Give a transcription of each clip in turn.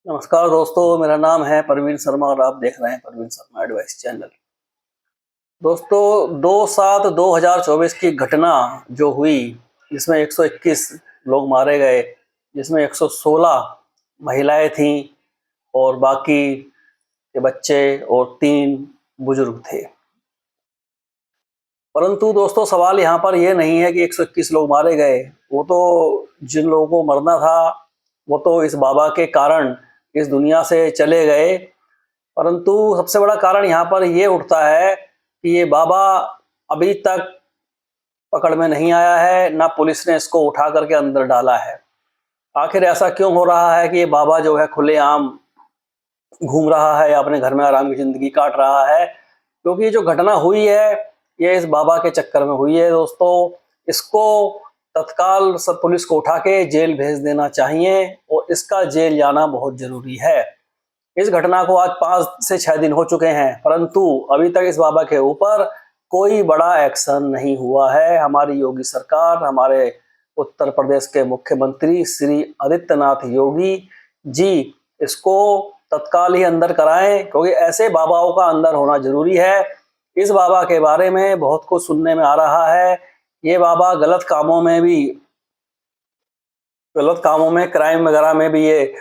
नमस्कार दोस्तों, मेरा नाम है परवीन शर्मा और आप देख रहे हैं परवीन शर्मा एडवाइस चैनल। दोस्तों, 2/7/2024 की घटना जो हुई, जिसमें 121 लोग मारे गए, जिसमें 116 महिलाएं थीं और बाकी के बच्चे और 3 बुजुर्ग थे। परंतु दोस्तों, सवाल यहाँ पर ये नहीं है कि 121 लोग मारे गए। वो तो जिन लोगों को मरना था, वो तो इस बाबा के कारण इस दुनिया से चले गए। परंतु सबसे बड़ा कारण यहाँ पर ये उठता है कि ये बाबा अभी तक पकड़ में नहीं आया है, ना पुलिस ने इसको उठा करके अंदर डाला है। आखिर ऐसा क्यों हो रहा है कि ये बाबा जो है खुलेआम घूम रहा है या अपने घर में आराम की ज़िंदगी काट रहा है? क्योंकि ये जो घटना हुई है, ये इस बाबा के चक्कर में हुई है दोस्तों। इसको तत्काल सब पुलिस को उठा के जेल भेज देना चाहिए और इसका जेल जाना बहुत ज़रूरी है। इस घटना को आज 5 से 6 दिन हो चुके हैं, परंतु अभी तक इस बाबा के ऊपर कोई बड़ा एक्शन नहीं हुआ है। हमारी योगी सरकार, हमारे उत्तर प्रदेश के मुख्यमंत्री श्री आदित्यनाथ योगी जी इसको तत्काल ही अंदर कराएं, क्योंकि ऐसे बाबाओं का अंदर होना जरूरी है। इस बाबा के बारे में बहुत कुछ सुनने में आ रहा है। ये बाबा गलत कामों में, क्राइम वगैरह में भी ये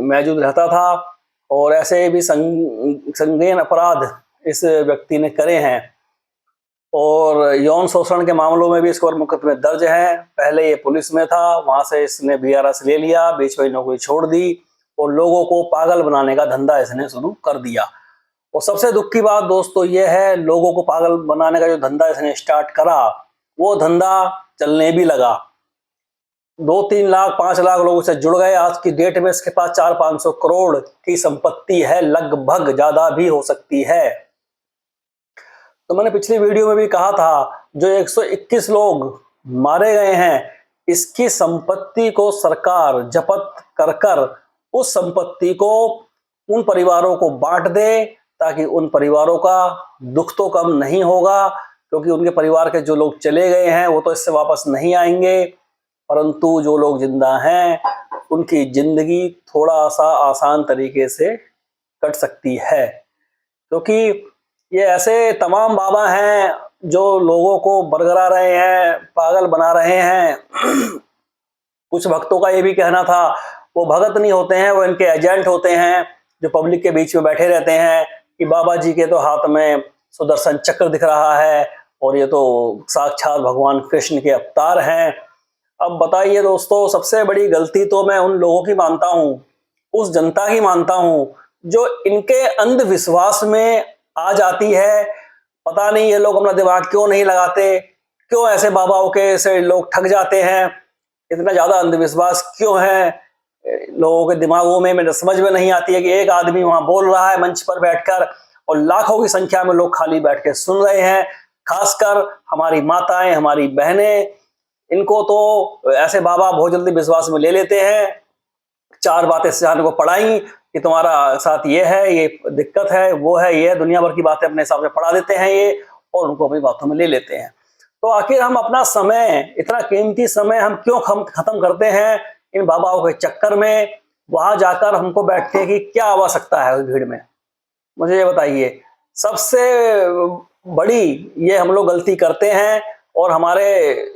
मौजूद रहता था और ऐसे भी संगीन अपराध इस व्यक्ति ने करे हैं और यौन शोषण के मामलों में भी इसके ऊपर मुकदमे दर्ज हैं। पहले ये पुलिस में था, वहां से इसने बीआरएस ले लिया, बीच में नौकरी छोड़ दी और लोगों को पागल बनाने का धंधा इसने शुरू कर दिया। और सबसे दुख की बात दोस्तों ये है, लोगों को पागल बनाने का जो धंधा इसने स्टार्ट करा, वो धंधा चलने भी लगा। 2-3 लाख 5 लाख लोगों से जुड़ गए। आज की डेट में इसके पास 400-500 करोड़ की संपत्ति है, लगभग, ज्यादा भी हो सकती है। तो मैंने पिछली वीडियो में भी कहा था, जो 121 लोग मारे गए हैं, इसकी संपत्ति को सरकार जब्त कर कर उस संपत्ति को उन परिवारों को बांट दे, ताकि उन परिवारों का दुख तो कम नहीं होगा, क्योंकि उनके परिवार के जो लोग चले गए हैं वो तो इससे वापस नहीं आएंगे, परंतु जो लोग जिंदा हैं उनकी जिंदगी थोड़ा सा आसान तरीके से कट सकती है। क्योंकि ये ऐसे तमाम बाबा हैं जो लोगों को बरगला रहे हैं, पागल बना रहे हैं। कुछ भक्तों का ये भी कहना था, वो भगत नहीं होते हैं, वो इनके एजेंट होते हैं, जो पब्लिक के बीच में बैठे रहते हैं कि बाबा जी के तो हाथ में सुदर्शन चक्र दिख रहा है और ये तो साक्षात भगवान कृष्ण के अवतार हैं। अब बताइए दोस्तों, सबसे बड़ी गलती तो मैं उन लोगों की मानता हूँ, उस जनता की मानता हूँ जो इनके अंधविश्वास में आ जाती है। पता नहीं ये लोग अपना दिमाग क्यों नहीं लगाते, क्यों ऐसे बाबाओं के से लोग ठग जाते हैं, इतना ज्यादा अंधविश्वास क्यों है लोगों के दिमागों में। मेरे समझ में नहीं आती है कि एक आदमी वहां बोल रहा है मंच पर बैठकर और लाखों की संख्या में लोग खाली बैठ के सुन रहे हैं। खासकर हमारी माताएं, हमारी बहनें, इनको तो ऐसे बाबा बहुत जल्दी विश्वास में ले लेते हैं। 4 बातें सिखाने को पढ़ाई कि तुम्हारा साथ ये है, ये दिक्कत है, वो है, ये दुनिया भर की बातें अपने हिसाब से पढ़ा देते हैं ये, और उनको अपनी बातों में ले लेते हैं। तो आखिर हम अपना समय, इतना कीमती समय हम क्यों खत्म करते हैं इन बाबाओं के चक्कर में? वहां जाकर हमको बैठने की क्या आवश्यकता है उस भीड़ में? मुझे ये बताइए। सबसे बड़ी ये हम लोग गलती करते हैं और हमारे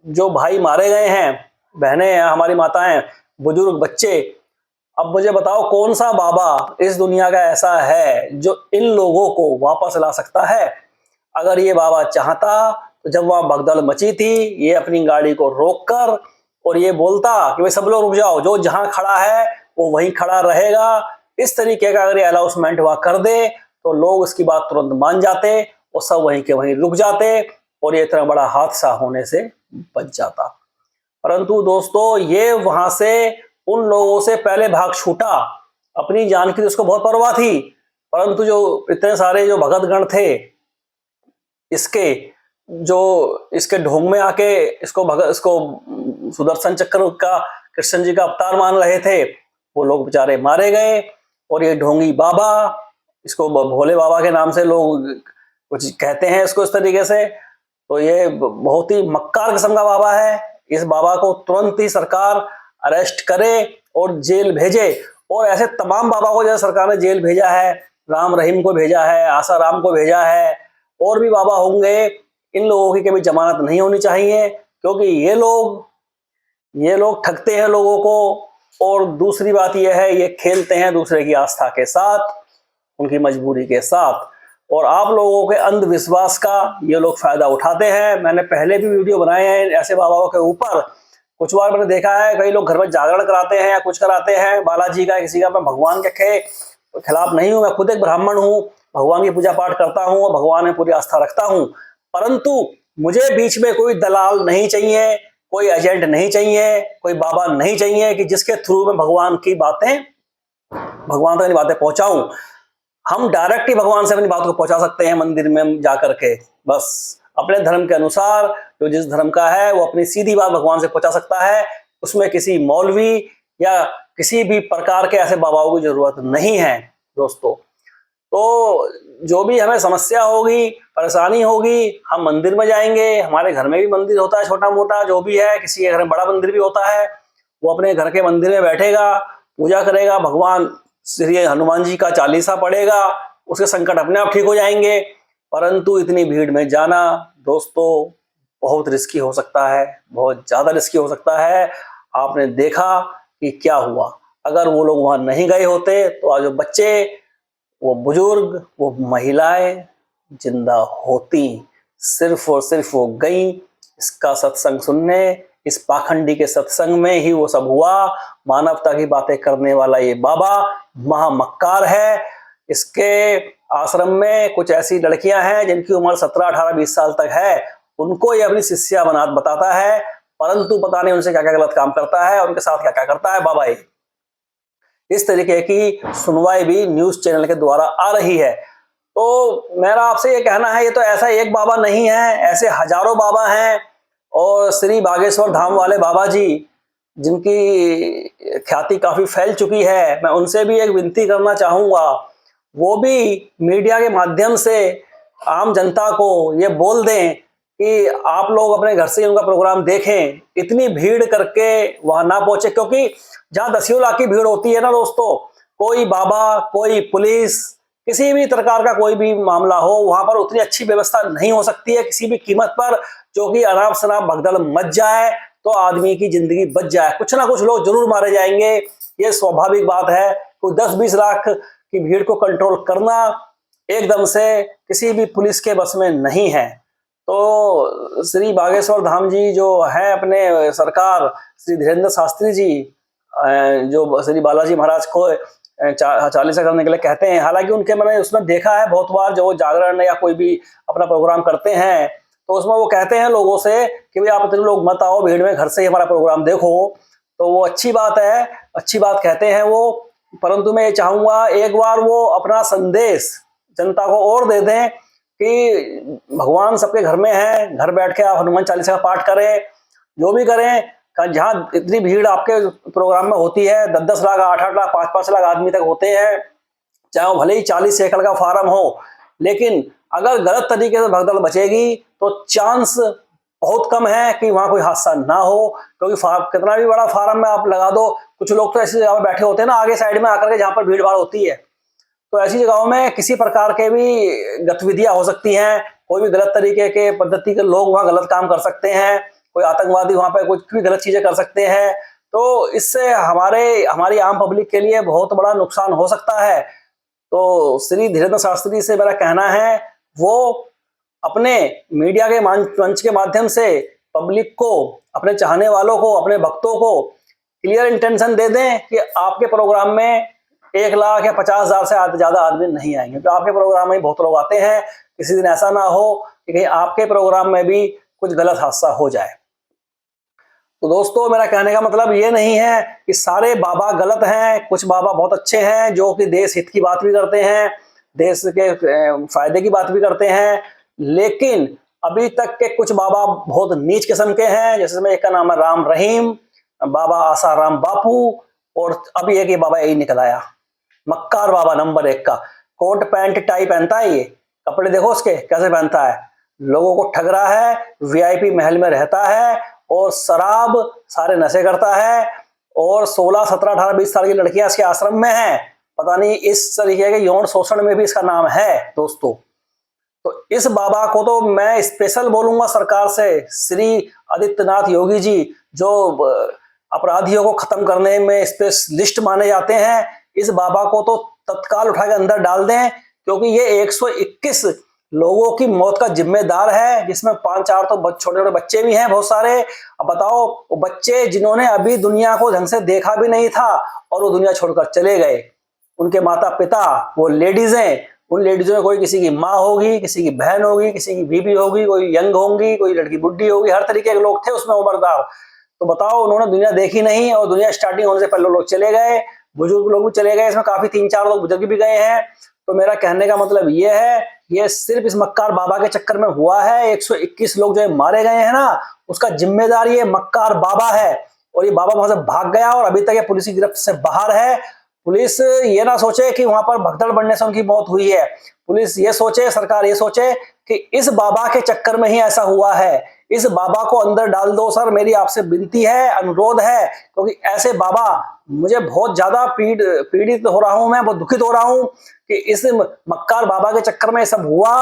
जो भाई मारे गए हैं, बहनें, हमारी माताएं, बुजुर्ग, बच्चे, अब मुझे बताओ कौन सा बाबा इस दुनिया का ऐसा है जो इन लोगों को वापस ला सकता है? अगर ये बाबा चाहता तो जब वहां भगदड़ मची थी, ये अपनी गाड़ी को रोककर और ये बोलता कि भाई सब लोग रुक जाओ, जो जहां खड़ा है वो वहीं खड़ा रहेगा। इस तरीके का अगर ये अनाउंसमेंट वहां कर दे तो लोग इसकी बात तुरंत मान जाते और सब वहीं के वहीं रुक जाते और ये इतना बड़ा हादसा होने से बच जाता। परंतु दोस्तों, ये वहां से उन लोगों से पहले भाग छूटा। अपनी जान की तो उसको बहुत परवाह थी, परंतु जो इतने सारे जो भगतगण थे, इसके जो इसके ढोंग में आके इसको सुदर्शन चक्र का, कृष्ण जी का अवतार मान रहे थे, वो लोग बेचारे मारे गए। और ये ढोंगी बाबा, इसको भोले बाबा के नाम से लोग कुछ कहते हैं इसको इस तरीके से, तो ये बहुत ही मक्कार किस्म का बाबा है। इस बाबा को तुरंत ही सरकार अरेस्ट करे और जेल भेजे और ऐसे तमाम बाबा को जैसे सरकार ने जेल भेजा है, राम रहीम को भेजा है, आसा राम को भेजा है, और भी बाबा होंगे, इन लोगों की कभी जमानत नहीं होनी चाहिए, क्योंकि ये लोग ठगते हैं लोगों को। और दूसरी बात यह है, ये खेलते हैं दूसरे की आस्था के साथ, उनकी मजबूरी के साथ, और आप लोगों के अंधविश्वास का ये लोग फायदा उठाते हैं। मैंने पहले भी वीडियो बनाए हैं ऐसे बाबाओं के ऊपर। कुछ बार मैंने देखा है कई लोग घर में जागरण कराते हैं या कुछ कराते हैं बालाजी का, किसी का। मैं भगवान के खिलाफ नहीं हूं, मैं खुद एक ब्राह्मण हूं, भगवान की पूजा पाठ करता हूं और भगवान में पूरी आस्था रखता हूं, परंतु मुझे बीच में कोई दलाल नहीं चाहिए, कोई एजेंट नहीं चाहिए, कोई बाबा नहीं चाहिए कि जिसके थ्रू में भगवान तक बातें पहुंचाऊं। हम डायरेक्ट ही भगवान से अपनी बात को पहुंचा सकते हैं मंदिर में जाकर के। बस अपने धर्म के अनुसार जो जिस धर्म का है वो अपनी सीधी बात भगवान से पहुंचा सकता है। उसमें किसी मौलवी या किसी भी प्रकार के ऐसे बाबाओं की जरूरत नहीं है दोस्तों। तो जो भी हमें समस्या होगी, परेशानी होगी, हम मंदिर में जाएंगे। हमारे घर में भी मंदिर होता है छोटा मोटा, जो भी है, किसी के घर में बड़ा मंदिर भी होता है। वो अपने घर के मंदिर में बैठेगा, पूजा करेगा, भगवान श्री हनुमान जी का चालीसा पढ़ेगा, उसके संकट अपने आप ठीक हो जाएंगे। परंतु इतनी भीड़ में जाना दोस्तों बहुत रिस्की हो सकता है, बहुत ज्यादा रिस्की हो सकता है। आपने देखा कि क्या हुआ, अगर वो लोग वहां नहीं गए होते तो आज वो बच्चे, वो बुजुर्ग, वो महिलाएं जिंदा होती। सिर्फ और सिर्फ वो गई इसका सत्संग सुनने, इस पाखंडी के सत्संग में ही वो सब हुआ। मानवता की बातें करने वाला ये बाबा महामक्कार है। इसके आश्रम में कुछ ऐसी लड़कियां हैं जिनकी उम्र 17, 18, 20 साल तक है, उनको ये अपनी शिष्या बताता है, परंतु पता नहीं उनसे क्या क्या गलत काम करता है और उनके साथ क्या क्या करता है बाबा। इस तरीके की सुनवाई भी न्यूज चैनल के द्वारा आ रही है। तो मेरा आपसे ये कहना है, ये तो ऐसा एक बाबा नहीं है, ऐसे हजारों बाबा हैं। और श्री बागेश्वर धाम वाले बाबा जी, जिनकी ख्याति काफी फैल चुकी है, मैं उनसे भी एक विनती करना चाहूंगा, वो भी मीडिया के माध्यम से आम जनता को ये बोल दें कि आप लोग अपने घर से उनका प्रोग्राम देखें, इतनी भीड़ करके वहां ना पहुंचे, क्योंकि जहां दसियों लाख की भीड़ होती है ना दोस्तों, कोई बाबा, कोई पुलिस, किसी भी प्रकार का कोई भी मामला हो, वहां पर उतनी अच्छी व्यवस्था नहीं हो सकती है किसी भी कीमत पर, जो कि अनाप शनाप भगदड़ मच जाए तो आदमी की जिंदगी बच जाए। कुछ ना कुछ लोग जरूर मारे जाएंगे, ये स्वाभाविक बात है। कोई 10-20 लाख की भीड़ को कंट्रोल करना एकदम से किसी भी पुलिस के बस में नहीं है। तो श्री बागेश्वर धाम जी जो है, अपने सरकार श्री धीरेन्द्र शास्त्री जी, जो श्री बालाजी महाराज को चालीसा करने के लिए कहते हैं, हालांकि उनके मैंने उसमें देखा है बहुत बार, जो वो जागरण या कोई भी अपना प्रोग्राम करते हैं तो उसमें वो कहते हैं लोगों से कि भाई आप इतने लोग मत आओ भीड़ में, घर से ही हमारा प्रोग्राम देखो। तो वो अच्छी बात है, अच्छी बात कहते हैं वो। परंतु मैं ये चाहूंगा एक बार वो अपना संदेश जनता को और दे दें कि भगवान सबके घर में है, घर बैठ के आप हनुमान चालीसा का पाठ करें, जो भी करें। जहाँ इतनी भीड़ आपके प्रोग्राम में होती है, 10-10 लाख, 8-8 लाख, 5-5 लाख आदमी तक होते हैं, चाहे वो भले ही 40 एकड़ का फार्म हो, लेकिन अगर गलत तरीके से भगदड़ बचेगी तो चांस बहुत कम है कि वहां कोई हादसा ना हो। क्योंकि कितना भी बड़ा फार्म में आप लगा दो, कुछ लोग तो ऐसी जगह बैठे होते हैं ना आगे साइड में आकर के, जहां पर भीड़ भाड़ होती है, तो ऐसी जगहों में किसी प्रकार के भी गतिविधियां हो सकती हैं। कोई भी गलत तरीके के पद्धति के लोग वहां गलत काम कर सकते हैं, कोई आतंकवादी वहां पर कुछ भी गलत चीजें कर सकते हैं। तो इससे हमारी आम पब्लिक के लिए बहुत बड़ा नुकसान हो सकता है। तो श्री धीरेन्द्र शास्त्री से मेरा कहना है, वो अपने मीडिया के मंच के माध्यम से पब्लिक को, अपने चाहने वालों को, अपने भक्तों को क्लियर इंटेंशन दे दें कि आपके प्रोग्राम में 1 लाख या 50,000 से ज्यादा आदमी नहीं आएंगे। तो आपके प्रोग्राम में बहुत लोग आते हैं, किसी दिन ऐसा ना हो कि कहीं आपके प्रोग्राम में भी कुछ गलत हादसा हो जाए। तो दोस्तों मेरा कहने का मतलब ये नहीं है कि सारे बाबा गलत हैं, कुछ बाबा बहुत अच्छे हैं जो कि देश हित की बात भी करते हैं, देश के फायदे की बात भी करते हैं। लेकिन अभी तक के कुछ बाबा बहुत नीच किस्म के हैं, जैसे में एक का नाम है राम रहीम, बाबा आसा राम बापू, और अभी एक ये बाबा यही निकल आया, मक्कार बाबा नंबर 1 का। कोट पैंट टाई पहनता है, ये कपड़े देखो उसके कैसे पहनता है, लोगों को ठग रहा है, वीआईपी महल में रहता है और शराब सारे नशे करता है और 16, 17, 18, 20 साल की लड़कियां इसके आश्रम में हैं। पता नहीं इस तरीके के यौन शोषण में भी इसका नाम है दोस्तों। तो इस बाबा को तो मैं स्पेशल बोलूंगा सरकार से, श्री आदित्यनाथ योगी जी जो अपराधियों को खत्म करने में स्पेशलिस्ट माने जाते हैं, इस बाबा को तो तत्काल उठा के अंदर डाल दें, क्योंकि ये 121 लोगों की मौत का जिम्मेदार है, जिसमें 5-4 तो छोटे छोटे बच्चे भी हैं बहुत सारे। अब बताओ, वो बच्चे जिन्होंने अभी दुनिया को ढंग से देखा भी नहीं था और वो दुनिया छोड़कर चले गए, उनके माता पिता वो लेडीज हैं, उन लेडीजों में कोई किसी की माँ होगी, किसी की बहन होगी, किसी की बीबी होगी, कोई यंग होंगी, कोई लड़की बुढ़ी होगी, हर तरीके के लोग थे उसमें उम्रदार। तो बताओ, उन्होंने दुनिया देखी नहीं और दुनिया स्टार्टिंग होने से पहले लोग चले गए, बुजुर्ग लोग भी चले गए, इसमें काफी 3-4 लोग बुजुर्ग भी गए हैं। तो मेरा कहने का मतलब ये है, ये सिर्फ इस मक्कार बाबा के चक्कर में हुआ है। 121 लोग जो मारे गए हैं ना, उसका जिम्मेदार ये मक्कार बाबा है, और ये बाबा वहां से भाग गया और अभी तक ये पुलिस की गिरफ्त से बाहर है। पुलिस ये ना सोचे कि वहां पर भगदड़ बढ़ने से उनकी मौत हुई है, पुलिस ये सोचे, सरकार ये सोचे कि इस बाबा के चक्कर में ही ऐसा हुआ है। इस बाबा को अंदर डाल दो सर, मेरी आपसे विनती है, अनुरोध है, क्योंकि ऐसे बाबा, मुझे बहुत ज्यादा पीड़ित हो रहा हूं, मैं बहुत दुखित हो रहा हूं कि इस मक्कार बाबा के चक्कर में सब हुआ।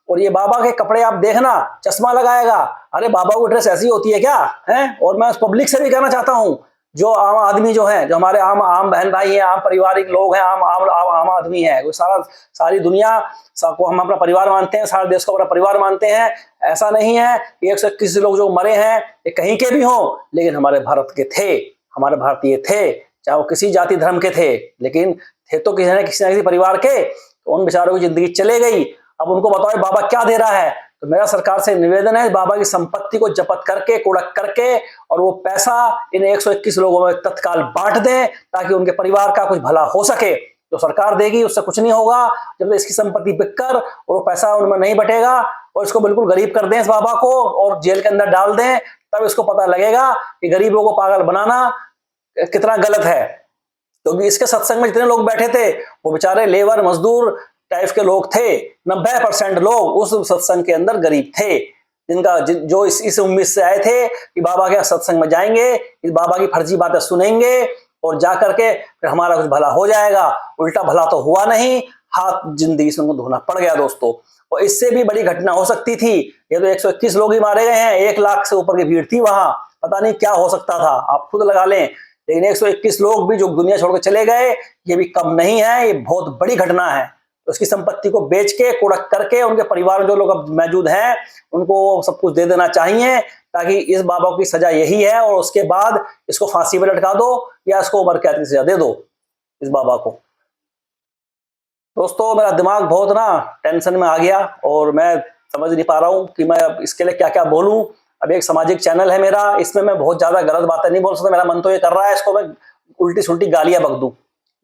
और ये बाबा के कपड़े आप देखना, चश्मा लगाएगा, अरे बाबा की ड्रेस ऐसी होती है क्या है? और मैं पब्लिक से भी कहना चाहता हूं, जो आम आदमी जो है, जो हमारे आम बहन भाई हैं, आम पारिवारिक लोग हैं, आम आदमी है, वो सारी दुनिया को हम अपना परिवार मानते हैं, सारे देश को अपना परिवार मानते हैं। ऐसा नहीं है 121 लोग जो मरे हैं ये कहीं के भी हों, लेकिन हमारे भारत के थे, हमारे भारतीय थे, चाहे वो किसी जाति धर्म के थे, लेकिन थे तो किसी न किसी परिवार के। तो उन बेचारों की जिंदगी चले गई। अब उनको बताओ बाबा क्या दे रहा है? तो मेरा सरकार से निवेदन है, बाबा की संपत्ति को जब्त करके, कुड़क करके, और वो पैसा इन 121 लोगों में तत्काल बांट दें, ताकि उनके परिवार का कुछ भला हो सके। जो सरकार देगी उससे कुछ नहीं होगा, जब इसकी संपत्ति बिककर और वो पैसा उनमें नहीं बटेगा, और इसको बिल्कुल गरीब कर दें इस बाबा को और जेल के अंदर डाल दें, तब इसको पता लगेगा कि गरीबों को पागल बनाना कितना गलत है। क्योंकि इसके सत्संग में जितने लोग बैठे थे वो बेचारे लेबर मजदूर टाइप के लोग थे। 90% लोग उस सत्संग के अंदर गरीब थे, जिनका जो इस उम्मीद से आए थे कि बाबा के सत्संग में जाएंगे, इस बाबा की फर्जी बातें सुनेंगे और जा करके फिर हमारा कुछ भला हो जाएगा। उल्टा भला तो हुआ नहीं, हाथ जिंदगी से उनको धोना पड़ गया दोस्तों। और इससे भी बड़ी घटना हो सकती थी। ये तो 121 लोग ही मारे गए हैं, 1 लाख से ऊपर की भीड़ थी वहां, पता नहीं क्या हो सकता था, आप खुद लगा लें। लेकिन 121 लोग भी जो दुनिया छोड़कर चले गए, ये भी कम नहीं है, ये बहुत बड़ी घटना है। तो उसकी संपत्ति को बेच के, कुड़क करके, उनके परिवार में जो लोग अब मौजूद हैं उनको सब कुछ दे देना चाहिए, ताकि इस बाबा की सजा यही है, और उसके बाद इसको फांसी पर लटका दो या इसको उम्र कैद की सजा दे दो इस बाबा को। दोस्तों मेरा दिमाग बहुत ना टेंशन में आ गया और मैं समझ नहीं पा रहा हूँ कि मैं अब इसके लिए क्या क्या बोलूँ। अब एक सामाजिक चैनल है मेरा, इसमें मैं बहुत ज्यादा गलत बातें नहीं बोल सकता। मेरा मन तो ये कर रहा है इसको मैं उल्टी सुल्टी गालियां बक दूं,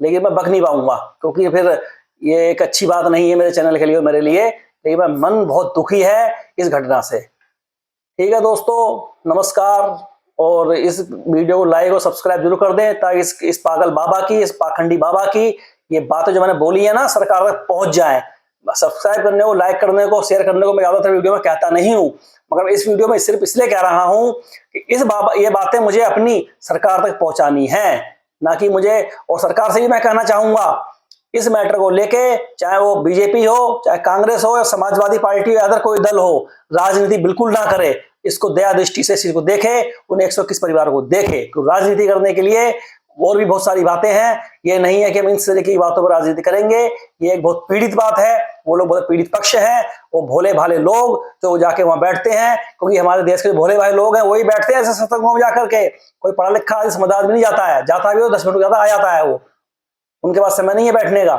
लेकिन मैं बक नहीं पाऊंगा, क्योंकि फिर ये एक अच्छी बात नहीं है मेरे चैनल के लिए, मेरे लिए। लेकिन मैं मन बहुत दुखी है इस घटना से। ठीक है दोस्तों, नमस्कार, और इस वीडियो को लाइक और सब्सक्राइब जरूर कर दें, ताकि इस पागल बाबा की, इस पाखंडी बाबा की ये बातें जो मैंने बोली है ना, सरकार तक पहुंच जाए। सब्सक्राइब करने को, लाइक करने को, शेयर करने को मैं ज्यादातर वीडियो में कहता नहीं हूं, मगर इस वीडियो में सिर्फ इसलिए कह रहा हूं कि ये बातें मुझे अपनी सरकार तक पहुंचानी है, ना कि मुझे। और सरकार से भी मैं कहना चाहूंगा, इस मैटर को लेके, चाहे वो बीजेपी हो, चाहे कांग्रेस हो, या समाजवादी पार्टी हो, या अदर कोई दल हो, राजनीति बिल्कुल ना करे। इसको दया दृष्टि से इसको देखे, उन 121 परिवारों को देखे। तो राजनीति करने के लिए और भी बहुत सारी बातें हैं, ये नहीं है कि हम इन तरीके की बातों पर राजनीति करेंगे। ये एक बहुत पीड़ित बात है, वो लोग बहुत पीड़ित पक्ष है, वो भोले भाले लोग जो जाके वहां बैठते हैं, क्योंकि हमारे देश के भोले भाले लोग हैं वही बैठते हैं ऐसे सत्संगों में जाकर के। कोई पढ़ा लिखा समझदार भी नहीं जाता है, जाता भी हो 10 मिनट ज्यादा आ जाता है, वो उनके पास समय नहीं है बैठने का।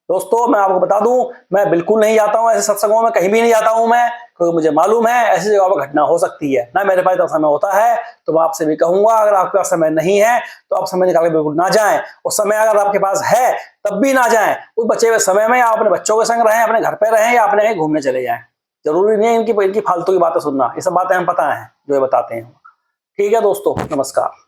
दोस्तों मैं आपको बता दूं, मैं बिल्कुल नहीं जाता हूं ऐसे सत्संगों में, कहीं भी नहीं जाता हूं मैं, क्योंकि मुझे मालूम है ऐसी जगह पर घटना हो सकती है ना। मेरे पास इतना समय होता है, तो मैं आपसे भी कहूंगा, अगर आपके पास समय नहीं है तो आप समय निकाल के बिल्कुल ना जाएं। और समय अगर आपके पास है तब भी ना जाएं। उस बचे हुए समय में आप अपने बच्चों के संग रहें, अपने घर पे रहें, या अपने कहीं घूमने चले जाएं। जरूरी नहीं है इनकी फालतू की बातें सुनना, ये सब बातें हम पता है जो ये बताते हैं। ठीक है दोस्तों, नमस्कार।